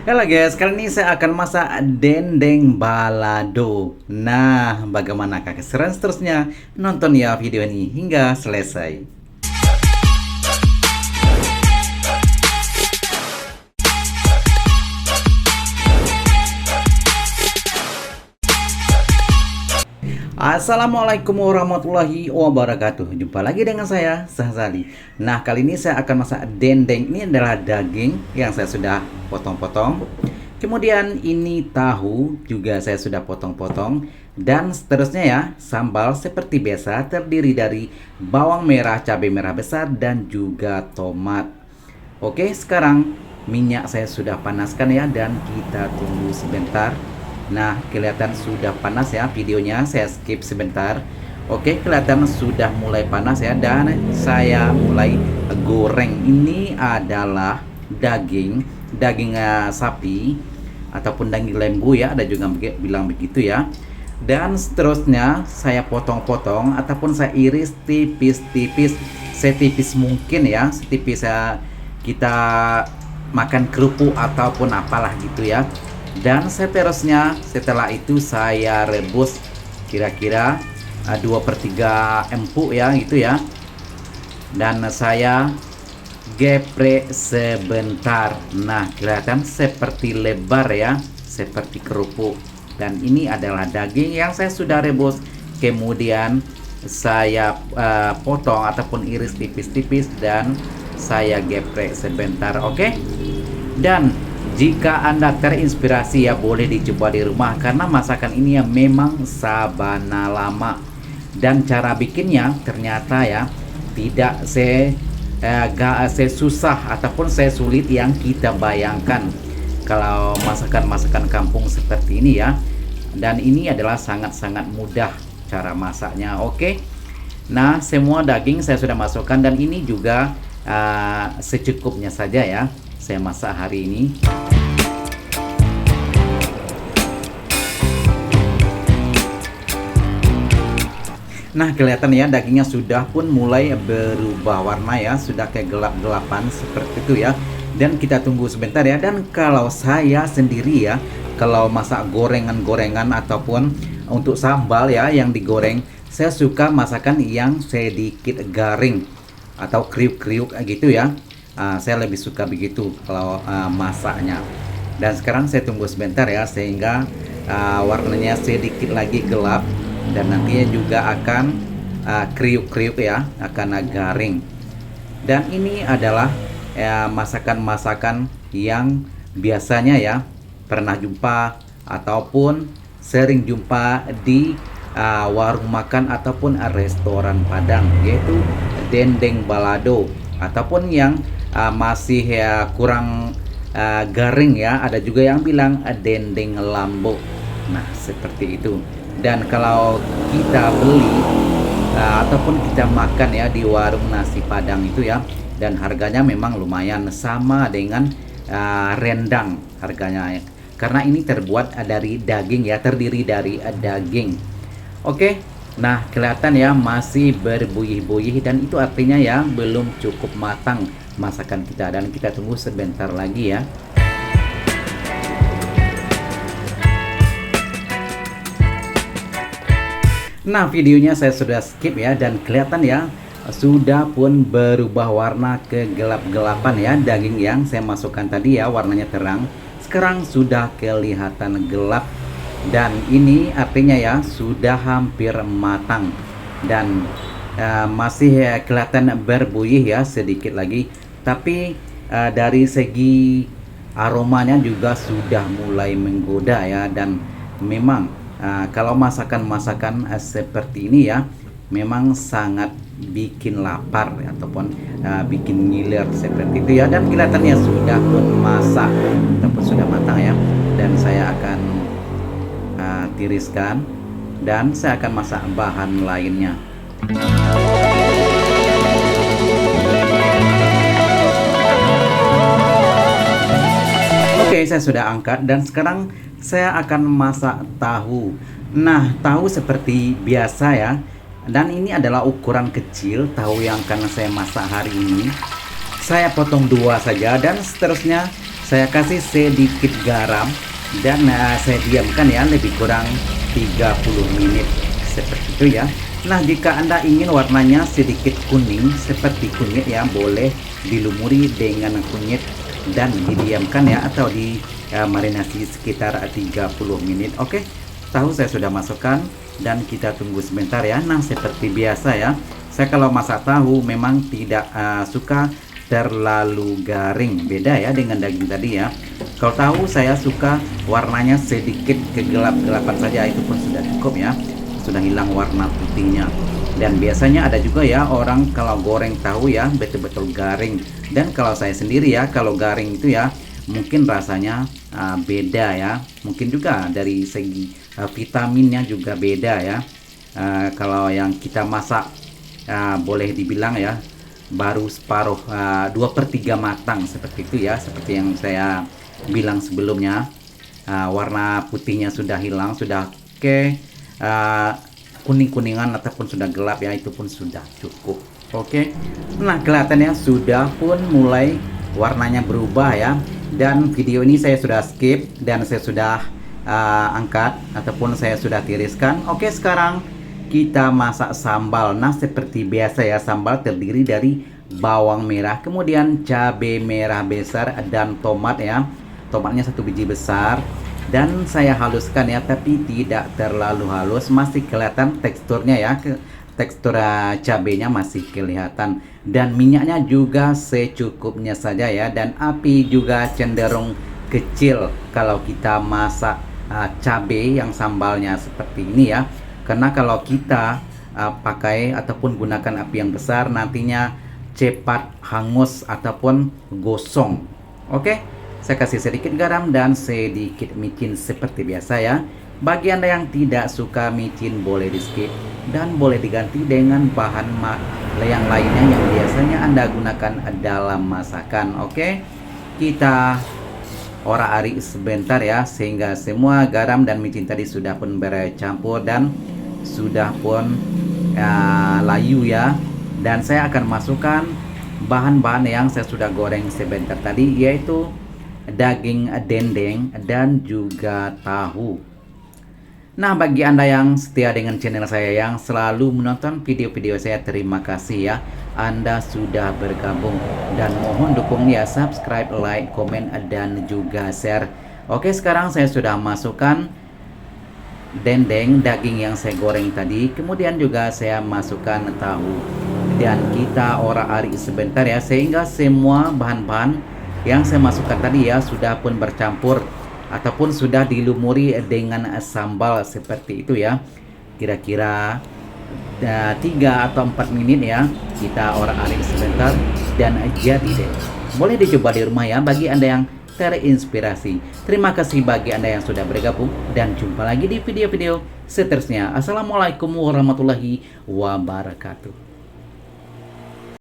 Halo guys, kali ini saya akan masak dendeng balado. Nah, bagaimanakah keseruan seterusnya? Nonton ya video ini hingga selesai. Assalamualaikum warahmatullahi wabarakatuh. Jumpa lagi dengan saya, Sahzali. Nah, kali ini saya akan masak dendeng. Ini adalah daging yang saya sudah potong-potong. Kemudian ini tahu juga saya sudah potong-potong. Dan seterusnya ya, sambal seperti biasa terdiri dari bawang merah, cabai merah besar, dan juga tomat. Oke, sekarang minyak saya sudah panaskan ya, dan kita tunggu sebentar. Nah, kelihatan sudah panas ya videonya, saya skip sebentar. Oke, kelihatan sudah mulai panas ya, dan saya mulai goreng. Ini adalah daging sapi ataupun daging lembu ya, ada juga bilang begitu ya. Dan seterusnya saya potong-potong ataupun saya iris tipis-tipis, setipis mungkin ya, setipis kita makan kerupuk ataupun apalah gitu ya. Dan seterusnya setelah itu saya rebus kira-kira 2/3 empuk ya gitu ya. Dan saya geprek sebentar. Nah, kelihatan seperti lebar ya, seperti kerupuk. Dan ini adalah daging yang saya sudah rebus. Kemudian saya potong ataupun iris tipis-tipis dan saya geprek sebentar, oke? Dan jika Anda terinspirasi ya boleh dicoba di rumah, karena masakan ini ya memang sabana lama. Dan cara bikinnya ternyata ya tidak sesusah ataupun sesulit yang kita bayangkan kalau masakan-masakan kampung seperti ini ya. Dan ini adalah sangat-sangat mudah cara masaknya, oke? Nah, semua daging saya sudah masukkan dan ini juga secukupnya saja ya saya masak hari ini. Nah, kelihatan ya dagingnya sudah pun mulai berubah warna ya, sudah kayak gelap-gelapan seperti itu ya. Dan kita tunggu sebentar ya. Dan kalau saya sendiri ya, kalau masak gorengan-gorengan ataupun untuk sambal ya yang digoreng, saya suka masakan yang sedikit garing atau kriuk-kriuk gitu ya. Saya lebih suka begitu kalau masaknya. Dan sekarang saya tunggu sebentar ya sehingga warnanya sedikit lagi gelap dan nantinya juga akan kriuk-kriuk ya, akan garing. Dan ini adalah masakan-masakan yang biasanya ya pernah jumpa ataupun sering jumpa di warung makan ataupun restoran Padang, yaitu dendeng balado ataupun yang masih ya kurang garing ya, ada juga yang bilang dendeng lambo. Nah, seperti itu. Dan kalau kita beli ataupun kita makan ya di warung nasi Padang itu ya, dan harganya memang lumayan sama dengan rendang harganya ya. Karena ini terbuat dari daging ya, terdiri dari daging. Oke. Nah, kelihatan ya masih berbuih-buih dan itu artinya ya belum cukup matang masakan kita, dan kita tunggu sebentar lagi ya. Nah, videonya saya sudah skip ya, dan kelihatan ya sudah pun berubah warna ke gelap-gelapan ya daging yang saya masukkan tadi ya, warnanya terang. Sekarang sudah kelihatan gelap. Dan ini artinya ya sudah hampir matang dan masih kelihatan berbuih ya sedikit lagi. Tapi dari segi aromanya juga sudah mulai menggoda ya. Dan memang kalau masakan-masakan seperti ini ya memang sangat bikin lapar ataupun bikin ngiler seperti itu ya. Dan kelihatannya sudah pun masak ataupun sudah matang ya. Dan saya akan tiriskan dan saya akan masak bahan lainnya. Oke, saya sudah angkat dan sekarang saya akan masak tahu. Nah, tahu seperti biasa ya, dan ini adalah ukuran kecil tahu yang akan saya masak hari ini. Saya potong dua saja dan seterusnya Saya kasih sedikit garam dan saya diamkan ya lebih kurang 30 menit seperti itu ya. Nah, jika Anda ingin warnanya sedikit kuning seperti kunyit ya, boleh dilumuri dengan kunyit dan didiamkan ya, atau di marinasi sekitar 30 menit. Oke, tahu saya sudah masukkan dan kita tunggu sebentar ya. Nah, seperti biasa ya, saya kalau masak tahu memang tidak suka terlalu garing, beda ya dengan daging tadi ya. Kalau tahu saya suka warnanya sedikit kegelap-gelapan saja, itu pun sudah cukup ya, sudah hilang warna putihnya. Dan biasanya ada juga ya orang kalau goreng tahu ya betul-betul garing, dan kalau saya sendiri ya kalau garing itu ya mungkin rasanya beda ya, mungkin juga dari segi vitaminnya juga beda ya. Kalau yang kita masak boleh dibilang ya baru separuh, 2/3 matang seperti itu ya, seperti yang saya bilang sebelumnya. Warna putihnya sudah hilang, sudah kuning-kuningan ataupun sudah gelap ya, itu pun sudah cukup. Oke. Nah, kelihatannya sudah pun mulai warnanya berubah ya, dan video ini saya sudah skip dan saya sudah angkat ataupun saya sudah tiriskan. Oke, sekarang kita masak sambal. Nah, seperti biasa ya, sambal terdiri dari bawang merah, kemudian cabai merah besar dan tomat ya. Tomatnya 1 biji besar dan saya haluskan ya, tapi tidak terlalu halus, masih kelihatan teksturnya ya, tekstur cabenya masih kelihatan. Dan minyaknya juga secukupnya saja ya, dan api juga cenderung kecil kalau kita masak cabai yang sambalnya seperti ini ya. Karena kalau kita pakai ataupun gunakan api yang besar, nantinya cepat hangus ataupun gosong. Oke, saya kasih sedikit garam dan sedikit micin seperti biasa ya. Bagi Anda yang tidak suka micin boleh di skip dan boleh diganti dengan bahan yang lainnya yang biasanya Anda gunakan dalam masakan. Oke, kita orak-arik sebentar ya, sehingga semua garam dan micin tadi sudah pun bercampur dan sudah pun layu ya. Dan saya akan masukkan bahan-bahan yang saya sudah goreng sebentar tadi, yaitu daging dendeng dan juga tahu. Nah, bagi Anda yang setia dengan channel saya, yang selalu menonton video-video saya, terima kasih ya, Anda sudah bergabung, dan mohon dukung ya, subscribe, like, komen, dan juga share. Oke, sekarang saya sudah masukkan dendeng, daging yang saya goreng tadi, kemudian juga saya masukkan tahu, dan kita orak-arik sebentar ya, sehingga semua bahan-bahan yang saya masukkan tadi ya sudah pun bercampur ataupun sudah dilumuri dengan sambal seperti itu ya. Kira-kira 3 atau 4 menit ya, kita orak-arik sebentar dan jadi deh. Boleh dicoba di rumah ya bagi Anda yang terinspirasi. Terima kasih bagi Anda yang sudah bergabung, dan jumpa lagi di video-video seterusnya. Assalamualaikum warahmatullahi wabarakatuh.